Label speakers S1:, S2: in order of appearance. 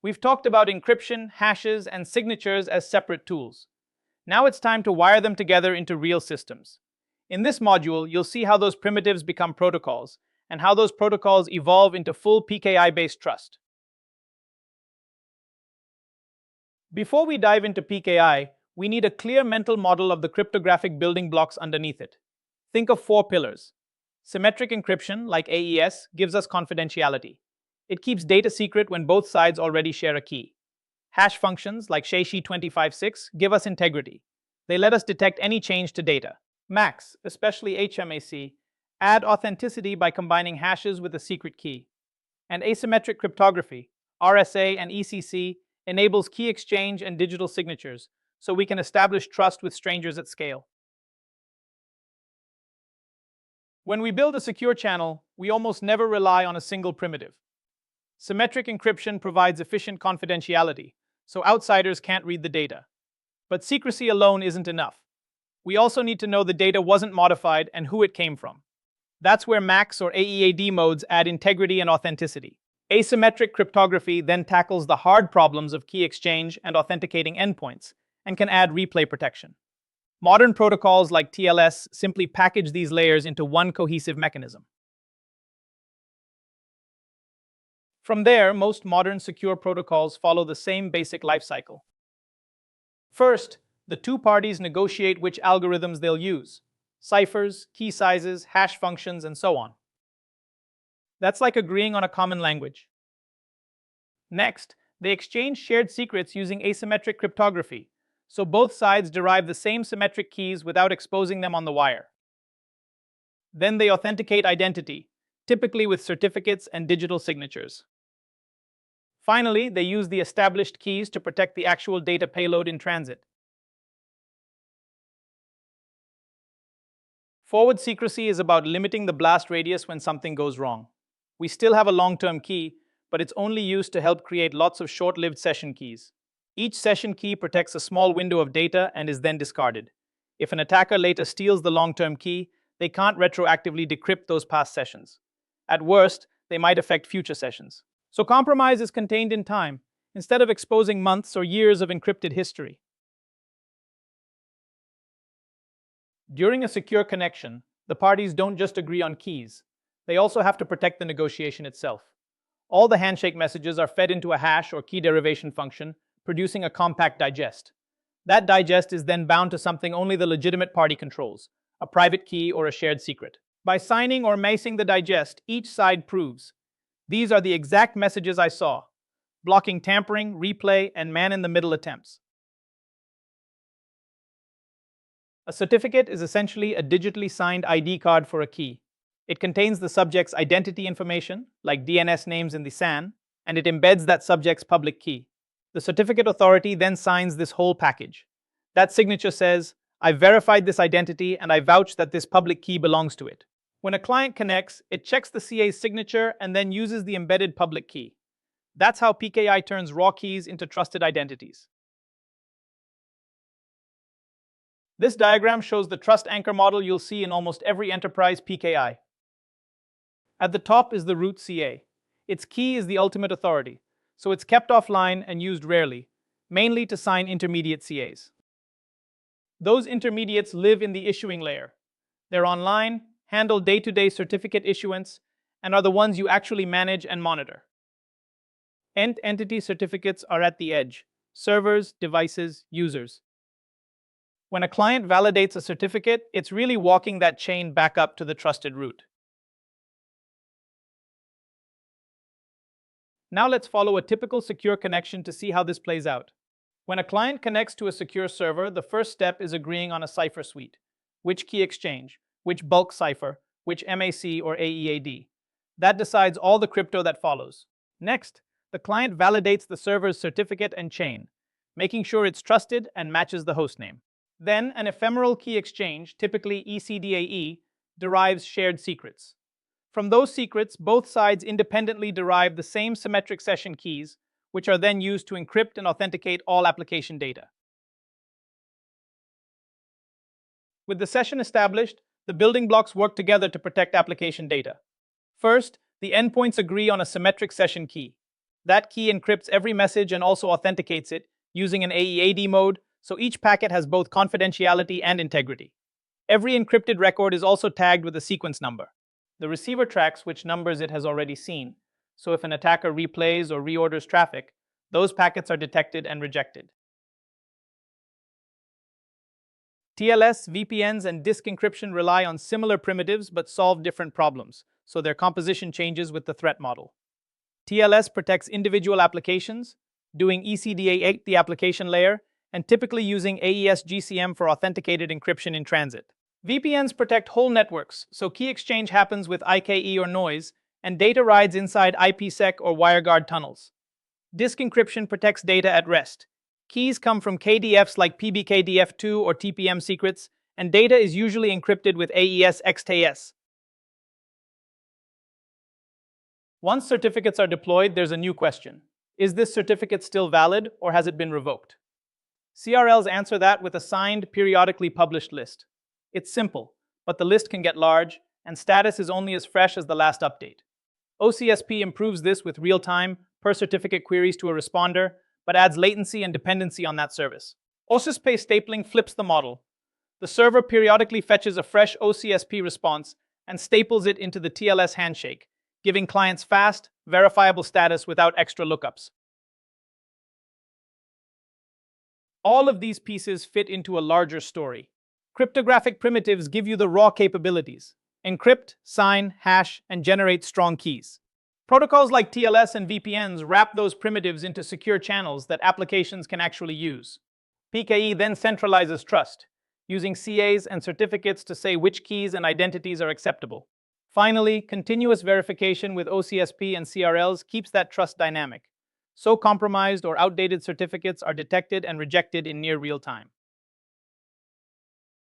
S1: We've talked about encryption, hashes, and signatures as separate tools. Now it's time to wire them together into real systems. In this module, you'll see how those primitives become protocols, and how those protocols evolve into full PKI-based trust. Before we dive into PKI, we need a clear mental model of the cryptographic building blocks underneath it. Think of 4 pillars. Symmetric encryption, like AES, gives us confidentiality. It keeps data secret when both sides already share a key. Hash functions, like SHA-256, give us integrity. They let us detect any change to data. MACs, especially HMAC, add authenticity by combining hashes with a secret key. And asymmetric cryptography, RSA and ECC, enables key exchange and digital signatures, so we can establish trust with strangers at scale. When we build a secure channel, we almost never rely on a single primitive. Symmetric encryption provides efficient confidentiality, so outsiders can't read the data. But secrecy alone isn't enough. We also need to know the data wasn't modified and who it came from. That's where MACs or AEAD modes add integrity and authenticity. Asymmetric cryptography then tackles the hard problems of key exchange and authenticating endpoints, and can add replay protection. Modern protocols like TLS simply package these layers into one cohesive mechanism. From there, most modern secure protocols follow the same basic lifecycle. First, the two parties negotiate which algorithms they'll use: ciphers, key sizes, hash functions, and so on. That's like agreeing on a common language. Next, they exchange shared secrets using asymmetric cryptography, so both sides derive the same symmetric keys without exposing them on the wire. Then they authenticate identity, typically with certificates and digital signatures. Finally, they use the established keys to protect the actual data payload in transit. Forward secrecy is about limiting the blast radius when something goes wrong. We still have a long-term key, but it's only used to help create lots of short-lived session keys. Each session key protects a small window of data and is then discarded. If an attacker later steals the long-term key, they can't retroactively decrypt those past sessions. At worst, they might affect future sessions. So compromise is contained in time, instead of exposing months or years of encrypted history. During a secure connection, the parties don't just agree on keys. They also have to protect the negotiation itself. All the handshake messages are fed into a hash or key derivation function, producing a compact digest. That digest is then bound to something only the legitimate party controls, a private key or a shared secret. By signing or macing the digest, each side proves, "These are the exact messages I saw," blocking tampering, replay, and man-in-the-middle attempts. A certificate is essentially a digitally signed ID card for a key. It contains the subject's identity information, like DNS names in the SAN, and it embeds that subject's public key. The certificate authority then signs this whole package. That signature says, "I verified this identity and I vouch that this public key belongs to it." When a client connects, it checks the CA's signature and then uses the embedded public key. That's how PKI turns raw keys into trusted identities. This diagram shows the trust anchor model you'll see in almost every enterprise PKI. At the top is the root CA. Its key is the ultimate authority, so it's kept offline and used rarely, mainly to sign intermediate CAs. Those intermediates live in the issuing layer. They're online, handle day-to-day certificate issuance, and are the ones you actually manage and monitor. Entity certificates are at the edge: servers, devices, users. When a client validates a certificate, it's really walking that chain back up to the trusted root. Now let's follow a typical secure connection to see how this plays out. When a client connects to a secure server, the first step is agreeing on a cipher suite. Which key exchange, which bulk cipher, which MAC or AEAD. That decides all the crypto that follows. Next, the client validates the server's certificate and chain, making sure it's trusted and matches the hostname. Then, an ephemeral key exchange, typically ECDAE, derives shared secrets. From those secrets, both sides independently derive the same symmetric session keys, which are then used to encrypt and authenticate all application data. With the session established, the building blocks work together to protect application data. First, the endpoints agree on a symmetric session key. That key encrypts every message and also authenticates it using an AEAD mode, so each packet has both confidentiality and integrity. Every encrypted record is also tagged with a sequence number. The receiver tracks which numbers it has already seen, so if an attacker replays or reorders traffic, those packets are detected and rejected. TLS, VPNs, and disk encryption rely on similar primitives but solve different problems, so their composition changes with the threat model. TLS protects individual applications, doing ECDA8 the application layer, and typically using AES GCM for authenticated encryption in transit. VPNs protect whole networks, so key exchange happens with IKE or noise, and data rides inside IPsec or WireGuard tunnels. Disk encryption protects data at rest. Keys come from KDFs like PBKDF2 or TPM secrets, and data is usually encrypted with AES XTS. Once certificates are deployed, there's a new question. Is this certificate still valid, or has it been revoked? CRLs answer that with a signed, periodically published list. It's simple, but the list can get large, and status is only as fresh as the last update. OCSP improves this with real-time, per-certificate queries to a responder, but adds latency and dependency on that service. OCSP stapling flips the model. The server periodically fetches a fresh OCSP response and staples it into the TLS handshake, giving clients fast, verifiable status without extra lookups. All of these pieces fit into a larger story. Cryptographic primitives give you the raw capabilities: encrypt, sign, hash, and generate strong keys. Protocols like TLS and VPNs wrap those primitives into secure channels that applications can actually use. PKI then centralizes trust, using CAs and certificates to say which keys and identities are acceptable. Finally, continuous verification with OCSP and CRLs keeps that trust dynamic, so compromised or outdated certificates are detected and rejected in near real time.